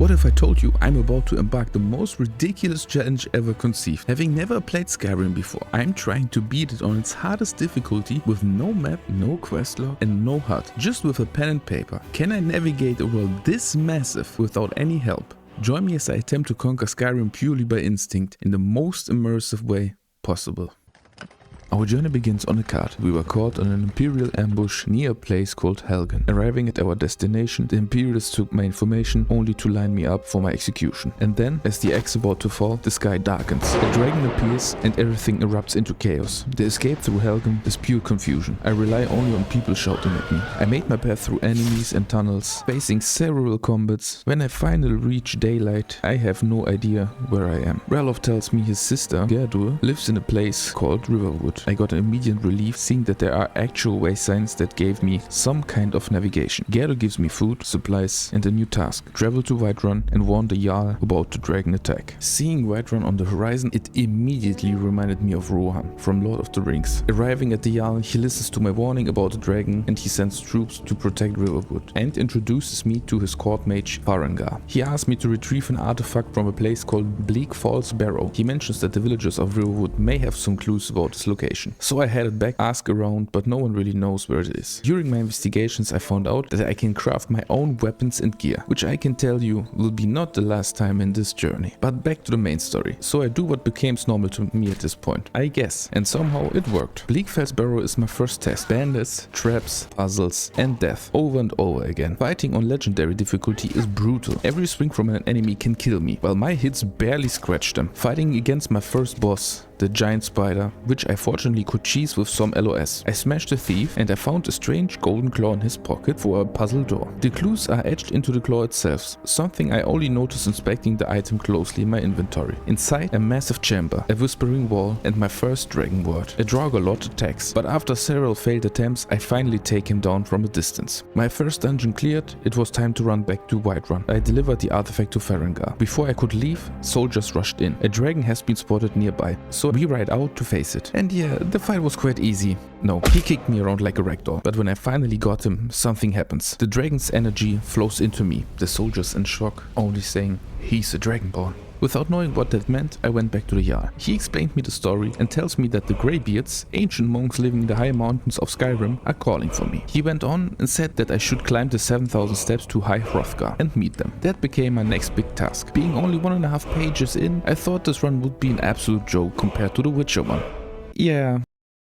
What if I told you I'm about to embark the most ridiculous challenge ever conceived? Having never played Skyrim before, I'm trying to beat it on its hardest difficulty with no map, no quest log and no HUD, just with a pen and paper. Can I navigate a world this massive without any help? Join me as I attempt to conquer Skyrim purely by instinct in the most immersive way possible. Our journey begins on a cart. We were caught on an Imperial ambush near a place called Helgen. Arriving at our destination, the Imperials took my information only to line me up for my execution. And then, as the axe about to fall, the sky darkens. A dragon appears and everything erupts into chaos. The escape through Helgen is pure confusion. I rely only on people shouting at me. I made my path through enemies and tunnels, facing several combats. When I finally reach daylight, I have no idea where I am. Ralof tells me his sister, Gerdur, lives in a place called Riverwood. I got an immediate relief seeing that there are actual way signs that gave me some kind of navigation. Gerdur gives me food, supplies and a new task. Travel to Whiterun and warn the Jarl about the dragon attack. Seeing Whiterun on the horizon, it immediately reminded me of Rohan from Lord of the Rings. Arriving at the Jarl, he listens to my warning about the dragon and he sends troops to protect Riverwood and introduces me to his court mage Farengar. He asks me to retrieve an artifact from a place called Bleak Falls Barrow. He mentions that the villagers of Riverwood may have some clues about its location. So I headed back, asked around, but no one really knows where it is. During my investigations I found out that I can craft my own weapons and gear, which I can tell you will be not the last time in this journey. But back to the main story. So I do what became normal to me at this point, I guess, and somehow it worked. Bleakfell's Barrow is my first test. Bandits, traps, puzzles and death over and over again. Fighting on legendary difficulty is brutal. Every swing from an enemy can kill me, while my hits barely scratch them. Fighting against my first boss, the giant spider, which I fortunately could cheese with some LOS. I smashed the thief and I found a strange golden claw in his pocket for a puzzle door. The clues are etched into the claw itself, something I only noticed inspecting the item closely in my inventory. Inside, a massive chamber, a whispering wall and my first dragon word. A Draugr attacks, but after several failed attempts I finally take him down from a distance. My first dungeon cleared, it was time to run back to Whiterun. I delivered the artifact to Farengar. Before I could leave, soldiers rushed in. A dragon has been spotted nearby, so we ride out to face it. And yeah, the fight was quite easy. No, he kicked me around like a ragdoll. But when I finally got him, something happens. The dragon's energy flows into me. The soldiers in shock, only saying, "He's a dragonborn." Without knowing what that meant, I went back to the Jarl. He explained me the story and tells me that the Greybeards, ancient monks living in the high mountains of Skyrim, are calling for me. He went on and said that I should climb the 7,000 steps to High Hrothgar and meet them. That became my next big task. Being only 1.5 pages in, I thought this run would be an absolute joke compared to the Witcher one. Yeah,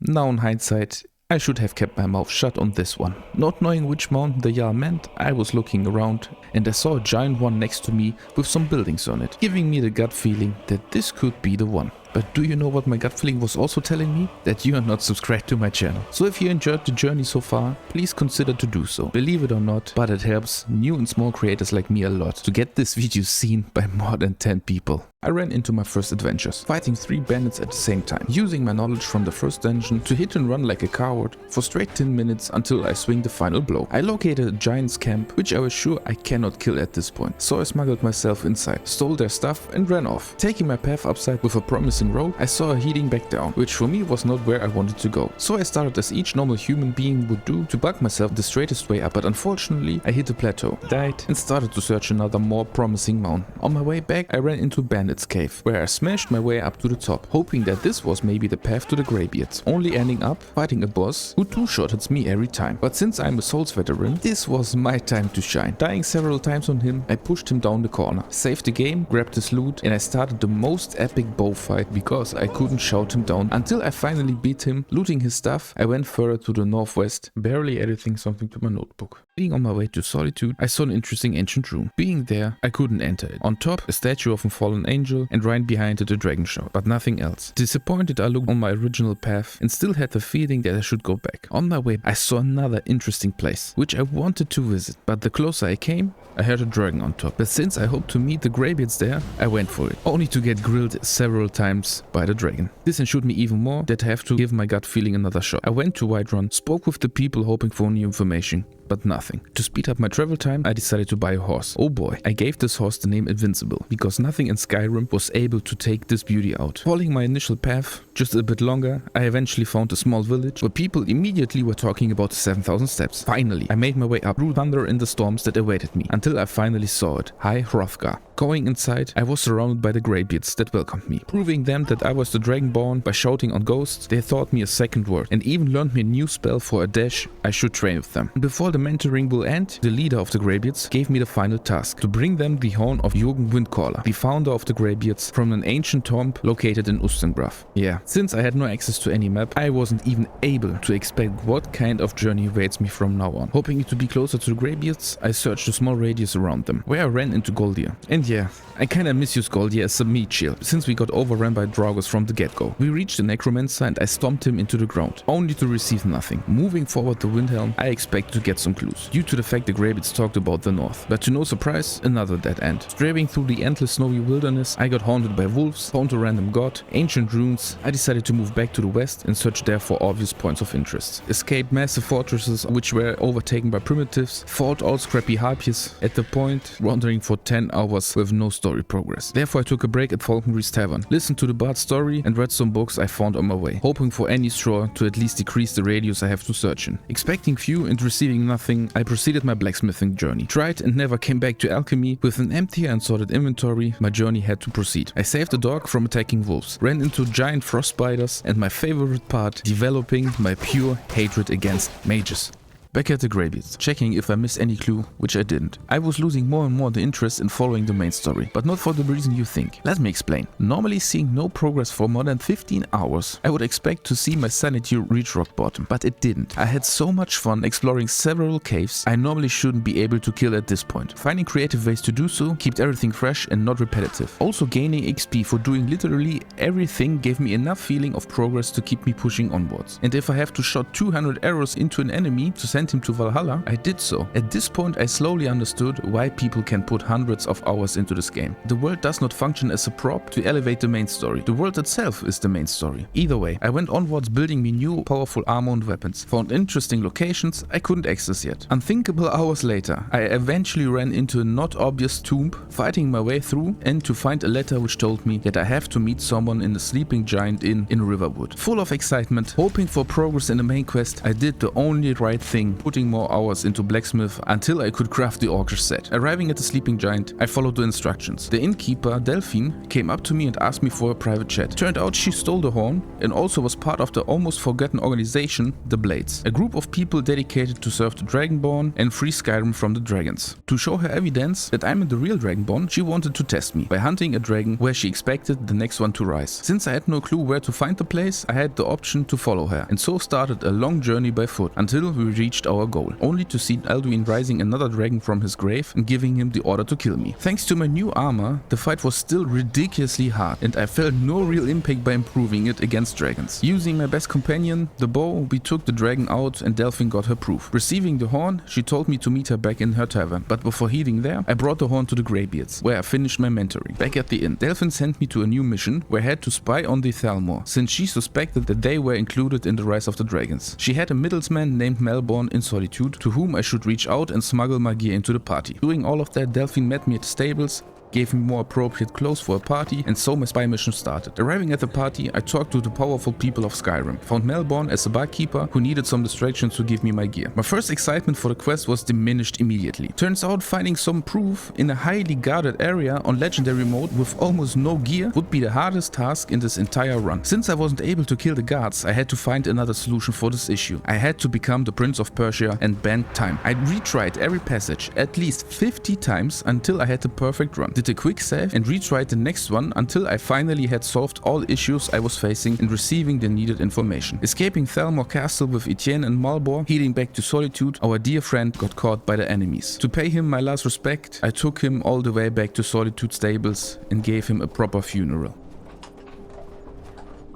now in hindsight, I should have kept my mouth shut on this one. Not knowing which mountain the Jarl meant, I was looking around and I saw a giant one next to me with some buildings on it, giving me the gut feeling that this could be the one. But do you know what my gut feeling was also telling me? That you are not subscribed to my channel. So if you enjoyed the journey so far, please consider to do so. Believe it or not, but it helps new and small creators like me a lot to get this video seen by more than 10 people. I ran into my first adventures, fighting 3 bandits at the same time, using my knowledge from the first dungeon to hit and run like a coward for straight 10 minutes until I swing the final blow. I located a giant's camp, which I was sure I cannot kill at this point, so I smuggled myself inside, stole their stuff and ran off. Taking my path upside with a promising road, I saw her heading back down, which for me was not where I wanted to go. So I started as each normal human being would do to bug myself the straightest way up, but unfortunately I hit a plateau, died and started to search another more promising mountain. On my way back I ran into a bandit's cave, where I smashed my way up to the top, hoping that this was maybe the path to the Greybeards, only ending up fighting a boss who two-shotted me every time. But since I'm a Souls veteran, this was my time to shine. Dying several times on him, I pushed him down the corner, saved the game, grabbed his loot and I started the most epic bow fight because I couldn't shout him down until I finally beat him. Looting his stuff, I went further to the northwest, barely editing something to my notebook. Being on my way to Solitude, I saw an interesting ancient room. Being there, I couldn't enter it. On top, a statue of a fallen angel and right behind it a dragon shroud, but nothing else. Disappointed, I looked on my original path and still had the feeling that I should go back. On my way, I saw another interesting place, which I wanted to visit, but the closer I came, I heard a dragon on top. But since I hoped to meet the Greybeards there, I went for it, only to get grilled several times by the dragon. This ensured me even more that I have to give my gut feeling another shot. I went to Whiterun, spoke with the people hoping for new information, but nothing. To speed up my travel time, I decided to buy a horse. Oh boy, I gave this horse the name Invincible, because nothing in Skyrim was able to take this beauty out. Following my initial path, just a bit longer, I eventually found a small village where people immediately were talking about the 7,000 steps. Finally, I made my way up through thunder and the storms that awaited me, until I finally saw it, High Hrothgar. Going inside, I was surrounded by the Greybeards that welcomed me, proving them that I was the Dragonborn by shouting on ghosts. They taught me a second word, and even learned me a new spell for a dash I should train with them. Before the mentoring will end, the leader of the Greybeards gave me the final task, to bring them the horn of Jürgen Windcaller, the founder of the Greybeards, from an ancient tomb located in Ustengrav. Yeah, since I had no access to any map, I wasn't even able to expect what kind of journey awaits me from now on. Hoping to be closer to the Greybeards, I searched a small radius around them, where I ran into Goldir. And yeah, I kinda misuse Goldir as a meat shield, since we got overrun by Draugrs from the get-go. We reached the Necromancer and I stomped him into the ground, only to receive nothing. Moving forward to Windhelm, I expect to get some clues, due to the fact the Greybeards talked about the north. But to no surprise, another dead end. Straying through the endless snowy wilderness, I got haunted by wolves, found a random god, ancient runes. I decided to move back to the west and search there for obvious points of interest. Escaped massive fortresses which were overtaken by primitives, fought all scrappy harpies, at the point wandering for 10 hours with no story progress. Therefore I took a break at Falconry's Tavern, listened to the bard's story and read some books I found on my way, hoping for any straw to at least decrease the radius I have to search in. Expecting few and receiving nothing, I proceeded my blacksmithing journey. Tried and never came back to alchemy. With an empty and sorted inventory, my journey had to proceed. I saved a dog from attacking wolves, ran into giant frost spiders, and my favorite part, developing my pure hatred against mages. Back at the Greybeards, checking if I missed any clue, which I didn't. I was losing more and more the interest in following the main story, but not for the reason you think. Let me explain. Normally seeing no progress for more than 15 hours, I would expect to see my sanity reach rock bottom, but it didn't. I had so much fun exploring several caves I normally shouldn't be able to kill at this point. Finding creative ways to do so kept everything fresh and not repetitive. Also gaining XP for doing literally everything gave me enough feeling of progress to keep me pushing onwards. And if I have to shot 200 arrows into an enemy to send him to Valhalla, I did so. At this point I slowly understood why people can put hundreds of hours into this game. The world does not function as a prop to elevate the main story. The world itself is the main story. Either way, I went onwards building me new powerful armor and weapons. Found interesting locations I couldn't access yet. Unthinkable hours later, I eventually ran into a not obvious tomb, fighting my way through and to find a letter which told me that I have to meet someone in the Sleeping Giant Inn in Riverwood. Full of excitement, hoping for progress in the main quest, I did the only right thing, putting more hours into blacksmith until I could craft the Orcish set. Arriving at the Sleeping Giant, I followed the instructions. The innkeeper, Delphine, came up to me and asked me for a private chat. Turned out she stole the horn and also was part of the almost forgotten organization, the Blades, a group of people dedicated to serve the Dragonborn and free Skyrim from the dragons. To show her evidence that I'm the real Dragonborn, she wanted to test me by hunting a dragon where she expected the next one to rise. Since I had no clue where to find the place, I had the option to follow her, and so started a long journey by foot until we reached our goal, only to see Alduin rising another dragon from his grave and giving him the order to kill me. Thanks to my new armor, the fight was still ridiculously hard and I felt no real impact by improving it against dragons. Using my best companion, the bow, we took the dragon out and Delphine got her proof. Receiving the horn, she told me to meet her back in her tavern, but before heading there, I brought the horn to the Greybeards, where I finished my mentoring. Back at the inn, Delphine sent me to a new mission where I had to spy on the Thalmor, since she suspected that they were included in the rise of the dragons. She had a middleman named Melbourne in Solitude, to whom I should reach out and smuggle my gear into the party. Doing all of that, Delphine met me at the stables, gave me more appropriate clothes for a party, and so my spy mission started. Arriving at the party, I talked to the powerful people of Skyrim, found Melbourne as a barkeeper who needed some distractions to give me my gear. My first excitement for the quest was diminished immediately. Turns out finding some proof in a highly guarded area on legendary mode with almost no gear would be the hardest task in this entire run. Since I wasn't able to kill the guards, I had to find another solution for this issue. I had to become the Prince of Persia and bend time. I retried every passage at least 50 times until I had the perfect run. Did a quick save and retried the next one until I finally had solved all issues I was facing and receiving the needed information. Escaping Thalmor Castle with Etienne and Malbor, heading back to Solitude, our dear friend got caught by the enemies. To pay him my last respect, I took him all the way back to Solitude stables and gave him a proper funeral.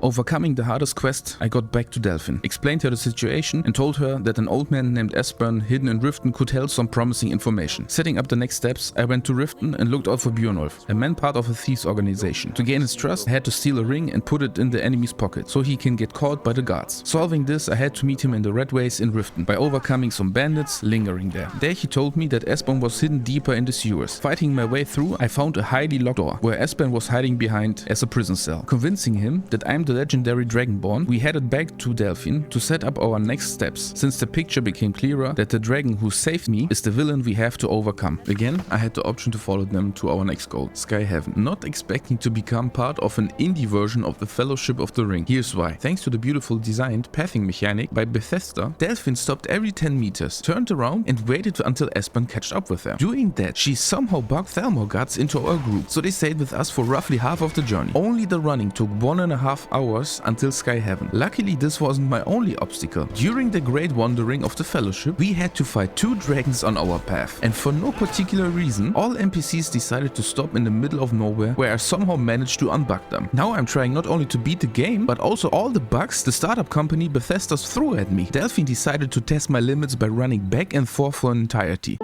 Overcoming the hardest quest, I got back to Delphine, explained her the situation and told her that an old man named Esbern hidden in Riften could tell some promising information. Setting up the next steps, I went to Riften and looked out for Bjornolf, a man part of a thieves organization. To gain his trust, I had to steal a ring and put it in the enemy's pocket so he can get caught by the guards. Solving this, I had to meet him in the Red Ways in Riften by overcoming some bandits lingering there. There he told me that Esbern was hidden deeper in the sewers. Fighting my way through, I found a highly locked door where Esbern was hiding behind as a prison cell. Convincing him that I'm the legendary Dragonborn, we headed back to Delphine to set up our next steps, since the picture became clearer that the dragon who saved me is the villain we have to overcome. Again, I had the option to follow them to our next goal, Skyrim, not expecting to become part of an indie version of the Fellowship of the Ring. Here's why. Thanks to the beautiful designed pathing mechanic by Bethesda, Delphine stopped every 10 meters, turned around and waited until Esbern catched up with her. Doing that, she somehow bugged Thalmor into our group, so they stayed with us for roughly half of the journey. Only the running took 1.5 hours until Skyrim. Luckily, this wasn't my only obstacle. During the great wandering of the Fellowship, we had to fight 2 dragons on our path, and for no particular reason, all NPCs decided to stop in the middle of nowhere, where I somehow managed to unbug them. Now I'm trying not only to beat the game, but also all the bugs the startup company Bethesda threw at me. Delphine decided to test my limits by running back and forth for an entirety.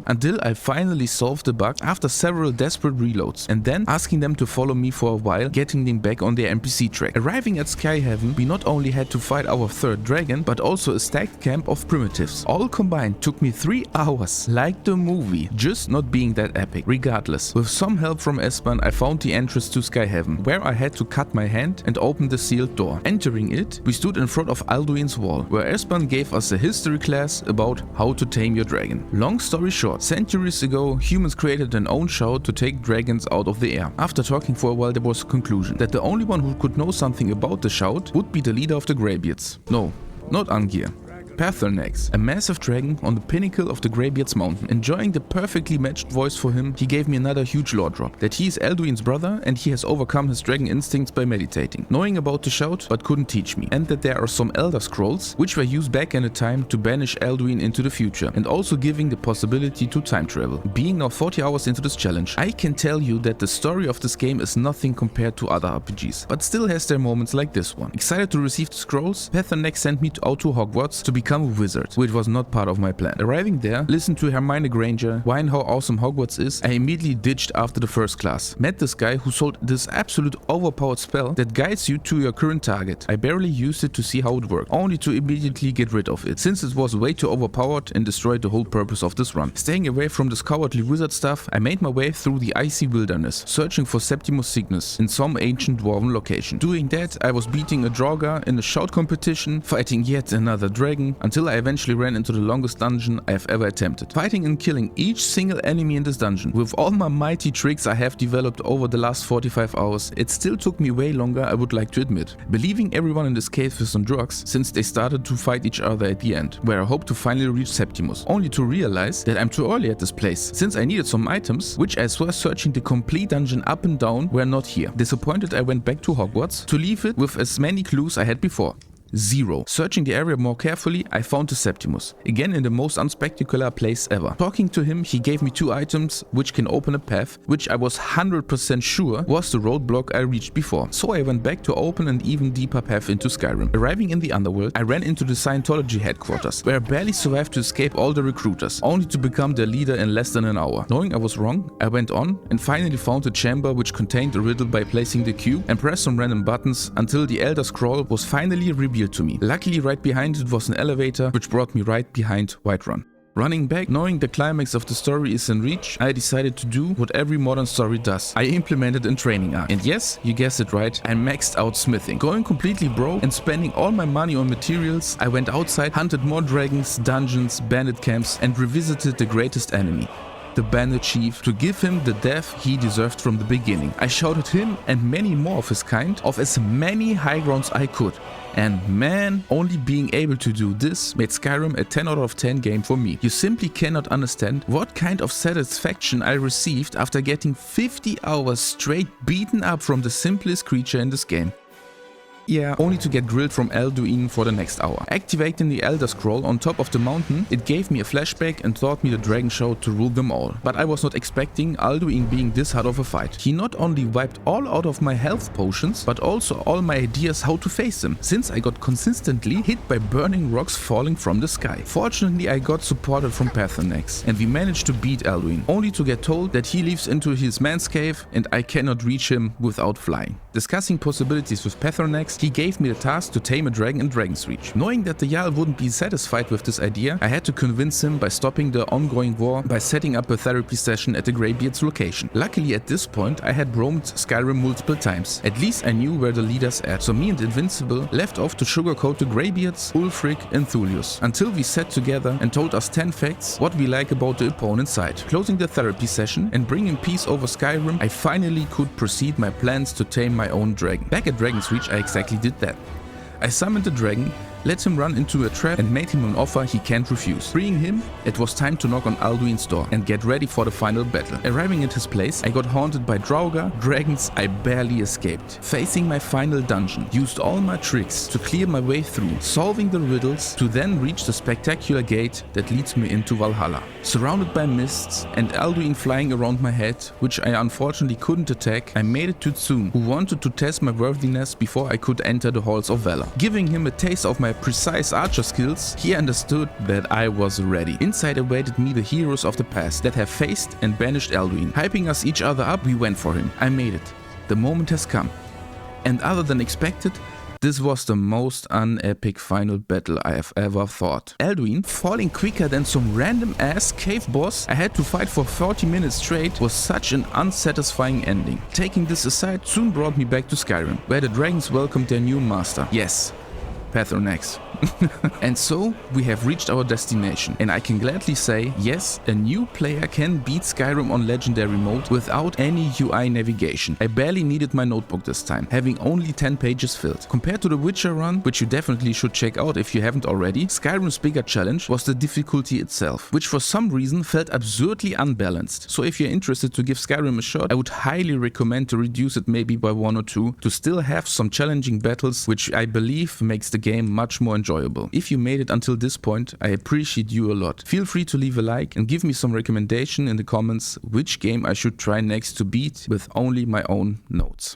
Until I finally solved the bug after several desperate reloads, and then asking them to follow me for a while, getting them back on their NPC track. Arriving at Skyhaven, we not only had to fight our 3rd dragon, but also a stacked camp of primitives. All combined took me 3 hours, like the movie, just not being that epic. Regardless, with some help from Esbern, I found the entrance to Skyhaven, where I had to cut my hand and open the sealed door. Entering it, we stood in front of Alduin's wall, where Esbern gave us a history class about how to tame your dragon. Long story short, centuries ago, humans created an own shout to take dragons out of the air. After talking for a while, there was a conclusion that the only one who could know something about the shout would be the leader of the Greybeards. No, not Angir. Pathornax, a massive dragon on the pinnacle of the Greybeards mountain. Enjoying the perfectly matched voice for him, he gave me another huge lore drop, that he is Alduin's brother and he has overcome his dragon instincts by meditating, knowing about the shout but couldn't teach me, and that there are some Elder Scrolls which were used back in a time to banish Alduin into the future, and also giving the possibility to time travel. Being now 40 hours into this challenge, I can tell you that the story of this game is nothing compared to other RPGs, but still has their moments like this one. Excited to receive the scrolls, Pathornax sent me out to Hogwarts to become a wizard, which was not part of my plan. Arriving there, listened to Hermione Granger whine how awesome Hogwarts is, I immediately ditched after the first class. Met this guy who sold this absolute overpowered spell that guides you to your current target. I barely used it to see how it worked, only to immediately get rid of it, since it was way too overpowered and destroyed the whole purpose of this run. Staying away from this cowardly wizard stuff, I made my way through the icy wilderness, searching for Septimus Cygnus in some ancient dwarven location. Doing that, I was beating a Draugr in a shout competition, fighting yet another dragon, until I eventually ran into the longest dungeon I have ever attempted. Fighting and killing each single enemy in this dungeon. With all my mighty tricks I have developed over the last 45 hours, it still took me way longer, I would like to admit. Believing everyone in this cave is on drugs, since they started to fight each other at the end, where I hope to finally reach Septimus, only to realize that I'm too early at this place, since I needed some items, which I swear searching the complete dungeon up and down were not here. Disappointed, I went back to Hogwarts to leave it with as many clues I had before. 0. Searching the area more carefully, I found the Septimus, again in the most unspectacular place ever. Talking to him, he gave me 2 items which can open a path, which I was 100% sure was the roadblock I reached before. So I went back to open an even deeper path into Skyrim. Arriving in the underworld, I ran into the Scientology headquarters, where I barely survived to escape all the recruiters, only to become their leader in less than an hour. Knowing I was wrong, I went on and finally found a chamber which contained a riddle by placing the cube and pressed some random buttons until the Elder Scroll was finally revealed to me. Luckily, right behind it was an elevator which brought me right behind Whiterun. Running back, knowing the climax of the story is in reach, I decided to do what every modern story does. I implemented a training arc. And yes, you guessed it right, I maxed out smithing. Going completely broke and spending all my money on materials, I went outside, hunted more dragons, dungeons, bandit camps, and revisited the greatest enemy, the Bandit Chief, to give him the death he deserved from the beginning. I shouted him and many more of his kind off as many high grounds I could. And man, only being able to do this made Skyrim a 10 out of 10 game for me. You simply cannot understand what kind of satisfaction I received after getting 50 hours straight beaten up from the simplest creature in this game. Yeah, only to get grilled from Alduin for the next hour. Activating the Elder Scroll on top of the mountain, it gave me a flashback and taught me the dragon show to rule them all. But I was not expecting Alduin being this hard of a fight. He not only wiped all out of my health potions, but also all my ideas how to face him, since I got consistently hit by burning rocks falling from the sky. Fortunately, I got supported from Pathornax, and we managed to beat Alduin, only to get told that he leaves into his man's cave and I cannot reach him without flying. Discussing possibilities with Pathornax, he gave me the task to tame a dragon in Dragon's Reach. Knowing that the Jarl wouldn't be satisfied with this idea, I had to convince him by stopping the ongoing war by setting up a therapy session at the Greybeard's location. Luckily at this point I had roamed Skyrim multiple times. At least I knew where the leaders at, so me and Invincible left off to sugarcoat the Greybeards, Ulfric and Thulius, until we sat together and told us 10 facts what we like about the opponent's side. Closing the therapy session and bringing peace over Skyrim, I finally could proceed my plans to tame my own dragon. Back at Dragon's Reach I exactly did that. I summoned the dragon, let him run into a trap and made him an offer he can't refuse. Freeing him, it was time to knock on Alduin's door and get ready for the final battle. Arriving at his place, I got haunted by Draugr, dragons I barely escaped. Facing my final dungeon, used all my tricks to clear my way through, solving the riddles to then reach the spectacular gate that leads me into Valhalla. Surrounded by mists and Alduin flying around my head, which I unfortunately couldn't attack, I made it to Tsune, who wanted to test my worthiness before I could enter the halls of valor. Giving him a taste of my precise archer skills, he understood that I was ready. Inside awaited me the heroes of the past that have faced and banished Alduin. Hyping us each other up, we went for him. I made it. The moment has come. And other than expected, this was the most unepic final battle I have ever fought. Alduin, falling quicker than some random ass cave boss I had to fight for 40 minutes straight, was such an unsatisfying ending. Taking this aside, soon brought me back to Skyrim, where the dragons welcomed their new master. Yes, Pathornax. And so we have reached our destination, and I can gladly say, yes, a new player can beat Skyrim on Legendary mode without any UI navigation. I barely needed my notebook this time, having only 10 pages filled. Compared to the Witcher run, which you definitely should check out if you haven't already, Skyrim's bigger challenge was the difficulty itself, which for some reason felt absurdly unbalanced. So if you're interested to give Skyrim a shot, I would highly recommend to reduce it maybe by 1 or 2 to still have some challenging battles, which I believe makes the game much more enjoyable. If you made it until this point, I appreciate you a lot. Feel free to leave a like and give me some recommendation in the comments which game I should try next to beat with only my own notes.